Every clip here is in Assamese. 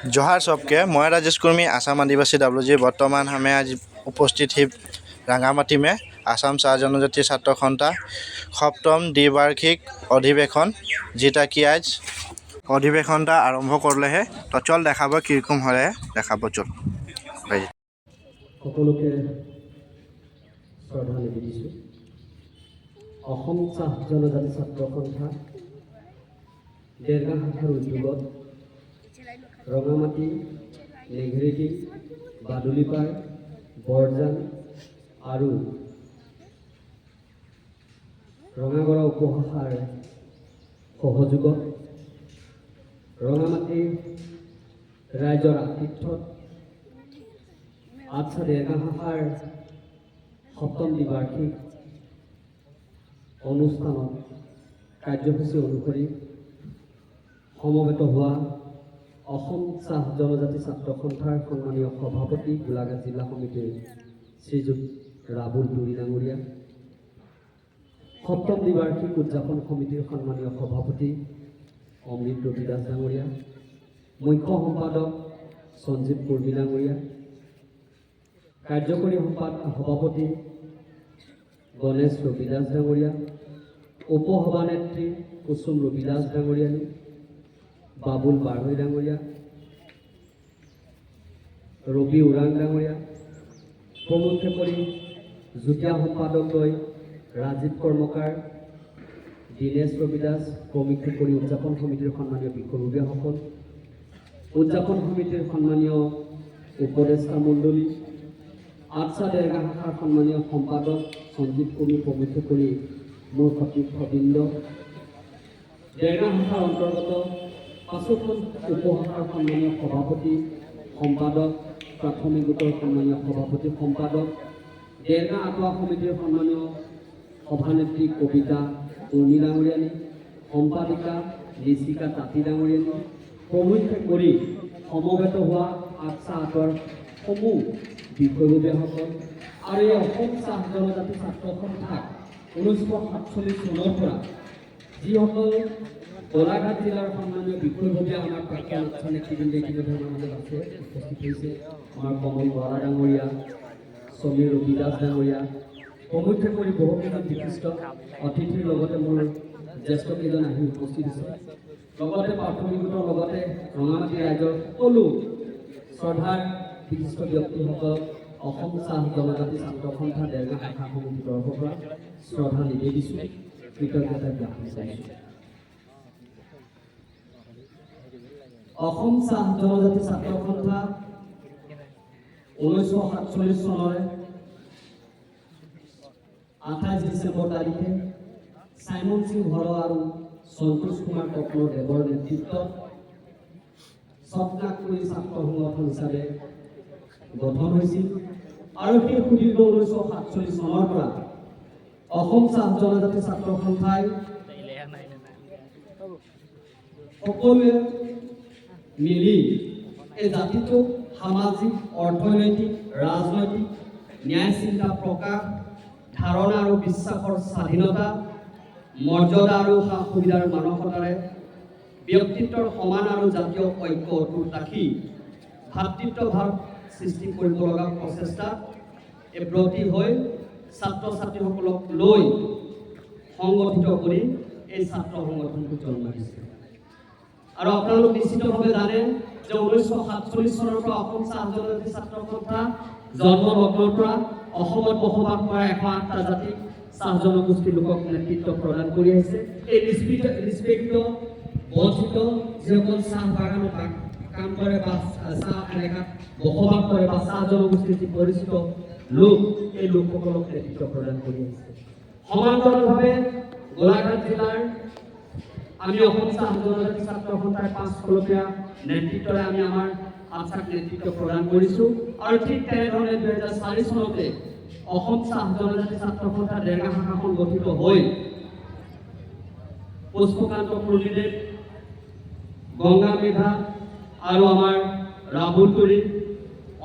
জহার সবকে মই राजेश कुर्मी आसाम आदिवासी WG बर्तमान हमें आज उपस्थित ही रांगामाटी में आसाम चाह जनजाति छात्र सन्था सप्तम द्विवार्षिक अधिवेशन जीटा कि आज अधिवेशनटा आरम्भ करलेहे तो चल देखाब किरकम हले देखाब चल সকলোকে শ্ৰদ্ধা নিবেদিছোঁ। অসম চাহ জনজাতি ছাত্ৰ সন্থা দেৰগাঁও শাখাৰ উদ্যোগত ৰঙামাটি, নেঘেৰিটি, বাদুলিপাৰ, বৰজান আৰু ৰঙাগড়া উপশাখাৰ সহযোগত ৰঙামাটিৰ ৰাইজৰ আতিথ্যত আচ্ছা দেৰগাঁও শাখাৰ সপ্তম দ্বিবাৰ্ষিক অনুষ্ঠানত কাৰ্যসূচী অনুসৰি সমবেত হোৱা অসম চাহ জনজাতি ছাত্ৰ সন্থাৰ সন্মানীয় সভাপতি গোলাঘাট জিলা সমিতিৰ শ্ৰীযুত ৰাবুল দুৰী ডাঙৰীয়া, সপ্তম দ্বিবাৰ্ষিক উদযাপন সমিতিৰ সন্মানীয় সভাপতি অমৃত ৰবি দাস ডাঙৰীয়া, মুখ্য সম্পাদক সঞ্জীৱ কুৰ্মী ডাঙৰীয়া, কাৰ্যকৰী সভাপতি গণেশ ৰবি দাস ডাঙৰীয়া, উপসভানেত্ৰী কুসুম ৰবি দাস ডাঙৰীয়ানী, বাবুল বাৰৈ ডাঙৰীয়া, ৰবি ওৰাং ডাঙৰীয়া, প্ৰমুখ্যে কৰি যুটীয়া সম্পাদকদ্বয় ৰাজীৱ কৰ্মকাৰ, দীনেশ ৰবি দাস, প্ৰমুখ্যে কৰি উদযাপন সমিতিৰ সন্মানীয় বিষয়ববীয়াসকল, উদযাপন সমিতিৰ সন্মানীয় উপদেষ্টা মণ্ডলী, আচ্ছা দেৰগাঁও শাখাৰ সন্মানীয় সম্পাদক সঞ্জীৱ কুৰ্মী প্ৰমুখ্যে কৰি মোৰ সতীৰ্থবৃন্দ, দেৰগাঁও শাখাৰ অন্তৰ্গত পাঁচোখন উপশাখাৰ সন্মানীয় সভাপতি সম্পাদক, প্ৰাথমিক গোটৰ সন্মানীয় সভাপতি সম্পাদক, দেৰগাঁও আঁতোৱা সমিতিৰ সন্মানীয় সভানেত্ৰী কবিতা উৰ্মী ডাঙৰীয়ানী, সম্পাদিকা ঋষিকা তাঁতী ডাঙৰীয়ানী, প্ৰমুখ্যে কৰি সমবেত হোৱা আচ্ছা আঁতোৱাৰ সমূহ বিষয়ববীয়াসকল আৰু এই অসম চাহ জনজাতি ছাত্ৰ সন্থাক 1947 চনৰ পৰা যিসকল গোলাঘাট জিলাৰ সন্মানীয় বিষয়ববীয়া আমাৰ প্ৰাক্তন আচ্ছা নেতৃবৃন্দ ইতিমধ্যে আমাৰ মাজত আছে, উপস্থিত হৈছে আমাৰ কমল বৰা ডাঙৰীয়া, সমীৰ ৰবি দাস ডাঙৰীয়া, প্ৰমুখ্যে কৰি বহুকেইজন বিশিষ্ট অতিথিৰ লগতে মোৰ জ্যেষ্ঠ কেইজন আহি উপস্থিত আছে, লগতে প্ৰাথমিক গোটৰ লগতে ৰঙামাটি ৰাইজৰ সকলো শ্ৰদ্ধাৰ বিশিষ্ট ব্যক্তিসকলক অসম চাহ জনজাতি ছাত্ৰ সন্থা দেৰগাঁও শাখা সমিতিৰ তৰফৰ পৰা শ্ৰদ্ধা নিবেদিছোঁ, কৃতজ্ঞতা জ্ঞাপন কৰিছোঁ। অসম চাহ জনজাতি ছাত্ৰ সন্থা 1947 চনৰে 28 ডিচেম্বৰ তাৰিখে চাইমন সিং হৰ আৰু সন্তোষ কুমাৰ কক্কৰদেৱৰ নেতৃত্বত স্বপ্নাকুৰি ছাত্ৰ সংগঠন হিচাপে গঠন হৈছিল আৰু সেই সুদীৰ্ঘ 1947 চনৰ পৰা অসম চাহ জনজাতি ছাত্ৰ সন্থাই সকলোৱে মিলি এই জাতিটোক সামাজিক, অৰ্থনৈতিক, ৰাজনৈতিক ন্যায় চিন্তা প্ৰকাশ, ধাৰণা আৰু বিশ্বাসৰ স্বাধীনতা, মৰ্যাদা আৰু সা সুবিধাৰ মানসতাৰে ব্যক্তিত্বৰ সমান আৰু জাতীয় ঐক্য অটুট ৰাখি ভাতৃত্বভাৱ সৃষ্টি কৰিব লগা প্ৰচেষ্টাত ব্ৰতী হৈ ছাত্ৰ ছাত্ৰীসকলক লৈ সংগঠিত কৰি এই ছাত্ৰ সংগঠনটো জন্ম দিছে। আৰু আপোনালোক নিশ্চিতভাৱে জানে যে 1947 চনৰ পৰা অসম চাহ জনজাতি ছাত্ৰ সন্থা জন্ম লগ্নৰ পৰা অসমত বসবাস কৰা 108টা জাতি চাহ জনগোষ্ঠীৰ লোকক নেতৃত্ব প্ৰদান কৰি আহিছে। এই নিষ্পেষিত বঞ্চিত যিসকল চাহ বাগানত কাম কৰে বা চাহ এলেকাত বসবাস কৰে বা চাহ জনগোষ্ঠীৰ যি পৰিচিত লোক, এই লোকসকলক নেতৃত্ব প্ৰদান কৰি আহিছে। সমান্তৰালভাৱে গোলাঘাট জিলাৰ আমি অসম চাহ জনজাতি ছাত্ৰ সন্থাৰ 5 খলপীয়া নেতৃত্বৰে আমি আমাৰ আচ্ছাক নেতৃত্ব প্ৰদান কৰিছোঁ আৰু ঠিক তেনেধৰণে 2004 চনতে অসম চাহ জনজাতি ছাত্ৰ সন্থা দেৰগাঁও শাখাখন গঠিত হৈ পুষ্পকান্ত মুৰলীদেৱ, গংগা মেধা আৰু আমাৰ ৰাহুল তুৰী,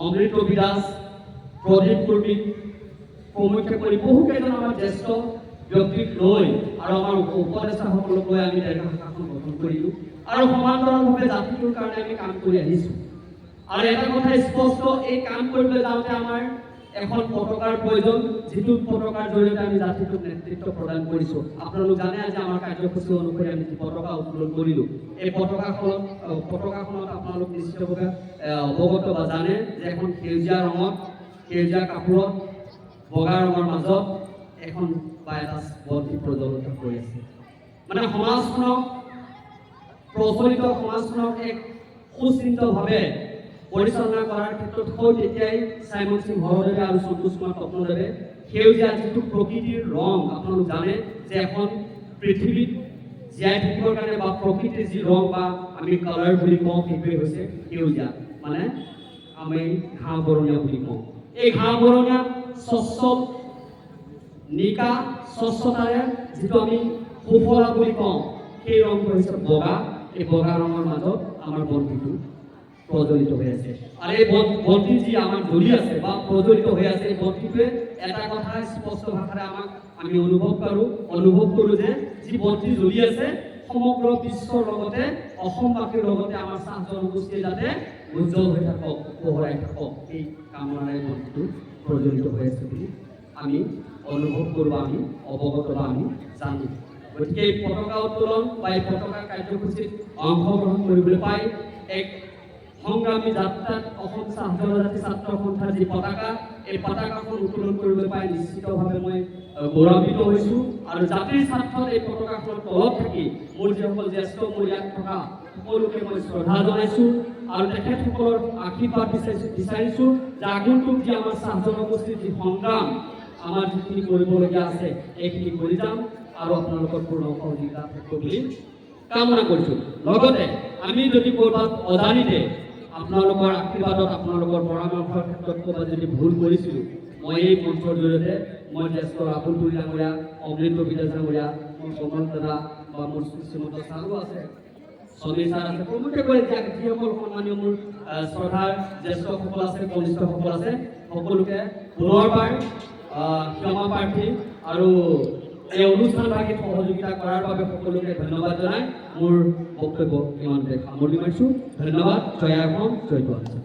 অমৃত ৰবি দাস, প্ৰদীপ কুৰ্মী প্ৰমুখ্যে কৰি বহুকেইজন আমাৰ জ্যেষ্ঠ ব্যক্তিক লৈ আৰু আমাৰ উপদেষ্টাসকলক লৈ আমি দেৰগাঁও শাখাখন গঠন কৰিলোঁ আৰু সমান্তৰালভাৱে জাতিটোৰ কাৰণে আমি কাম কৰি আহিছোঁ। আৰু এটা কথা স্পষ্ট, এই কাম কৰিবলৈ যাওঁতে আমাৰ এখন পতাকাৰ প্ৰয়োজন, যিটো পতাকাৰ জৰিয়তে আমি জাতিটোক নেতৃত্ব প্ৰদান কৰিছোঁ। আপোনালোক জানে আজি আমাৰ কাৰ্যসূচী অনুসৰি আমি যি পতাকা উত্তোলন কৰিলোঁ, এই পতাকাখনত আপোনালোক নিশ্চিতভাৱে অৱগত বা জানে যে এখন সেউজীয়া ৰঙত, সেউজীয়া কাপোৰত, বগা ৰঙৰ মাজত এখন বা এটা বন্তি প্ৰজ্বলিত কৰি আছে। মানে সমাজখনক প্ৰচলিত সমাজখনক এক সুচিন্তভাৱে পৰিচালনা কৰাৰ ক্ষেত্ৰত হ'ল তেতিয়াই চাইমন সিংহদেৱে আৰু সন্তোষ কুমাৰ তপনদেৱে সেউজীয়া যিটো প্ৰকৃতিৰ ৰং, আপোনালোক জানে যে এখন পৃথিৱীত জীয়াই থাকিবৰ কাৰণে বা প্ৰকৃতিৰ যি ৰং বা আমি কালাৰ বুলি কওঁ, সেইটোৱে হৈছে সেউজীয়া, মানে আমি ঘাঁহ বৰণীয়া বুলি কওঁ। এই ঘাঁহ বৰণীয়া স্বচ্ছ নিকা স্বচ্ছতাৰে যিটো আমি সুফলা বুলি কওঁ, সেই ৰংটো হৈছে বগা। এই বগা ৰঙৰ মাজত আমাৰ বন্তিটো প্ৰজ্বলিত হৈ আছে। আৰু এই বন্তি যি আমাৰ জ্বলি আছে বা প্ৰজ্বলিত হৈ আছে, এই বন্তিটোৱে এটা কথা স্পষ্ট ভাষাৰে আমি অনুভৱ কৰোঁ যে যি বন্তি জ্বলি আছে সমগ্ৰ বিশ্বৰ লগতে অসমবাসীৰ লগতে আমাৰ চাহ জনগোষ্ঠীয়ে যাতে উজ্জ্বল হৈ থাকক, পোহৰাই থাকক, এই কামনাৰে বন্তিটো প্ৰজ্বলিত হৈ আছে বুলি আমি অনুভৱ কৰোঁ, আমি অৱগত বা আমি জানো। গতিকে এই পতাকা উত্তোলন বা এই পতাকা কাৰ্যসূচীত অংশগ্ৰহণ কৰিবলৈ পাই এক সংগ্ৰামী যাত্ৰাত অসম চাহ জনজাতি ছাত্ৰ সন্থাৰ যি পতাকা, এই পতাকাখন উত্তোলন কৰিবলৈ পাই নিশ্চিতভাৱে মই গৌৰৱান্বিত হৈছোঁ। আৰু জাতিৰ স্বাৰ্থত এই পতাকাখনৰ তলত থাকি মোৰ যিসকল জ্যেষ্ঠ মোৰ ইয়াত থকা সকলোকে মই শ্ৰদ্ধা জনাইছোঁ আৰু তেখেতসকলৰ আশীৰ্বাদ বিচাৰিছোঁ যে আগন্তুক যি আমাৰ চাহ জনগোষ্ঠীৰ যি সংগ্ৰাম, আমাৰ যিখিনি কৰিবলগীয়া আছে এইখিনি কৰি যাম আৰু আপোনালোকৰ পূৰ্ণ সহযোগিতা থাকিব বুলি কামনা কৰিছোঁ। লগতে আমি যদি ক'ৰবাত অজানিতে আপোনালোকৰ আশীৰ্বাদত, আপোনালোকৰ পৰামৰ্শৰ ক্ষেত্ৰত ক'ৰবাত যদি ভুল কৰিছিলোঁ, মই এই মঞ্চৰ জৰিয়তে মই জ্যেষ্ঠ ৰাহুল তুলি ডাঙৰীয়া, অমৃত বিদাস ডাঙৰীয়া, মোৰ কমল দাদা বা মোৰ শ্ৰীমন্ত ছাৰো আছে, সমীৰ ছাৰ আছে, প্ৰমুখ্যে কৰি যিসকল সন্মানীয় মোৰ শ্ৰদ্ধাৰ জ্যেষ্ঠসকল আছে, কনিষ্ঠসকল আছে, সকলোকে পুনৰবাৰ ক্ষমা প্ৰাৰ্থী আৰু এই অনুষ্ঠানভাগিত সহযোগিতা কৰাৰ বাবে সকলোকে ধন্যবাদ জনাই মোৰ বক্তব্য ইমানতে সামৰণি মাৰিছোঁ। ধন্যবাদ। জয় অসম, জয় গুৱাহাটী।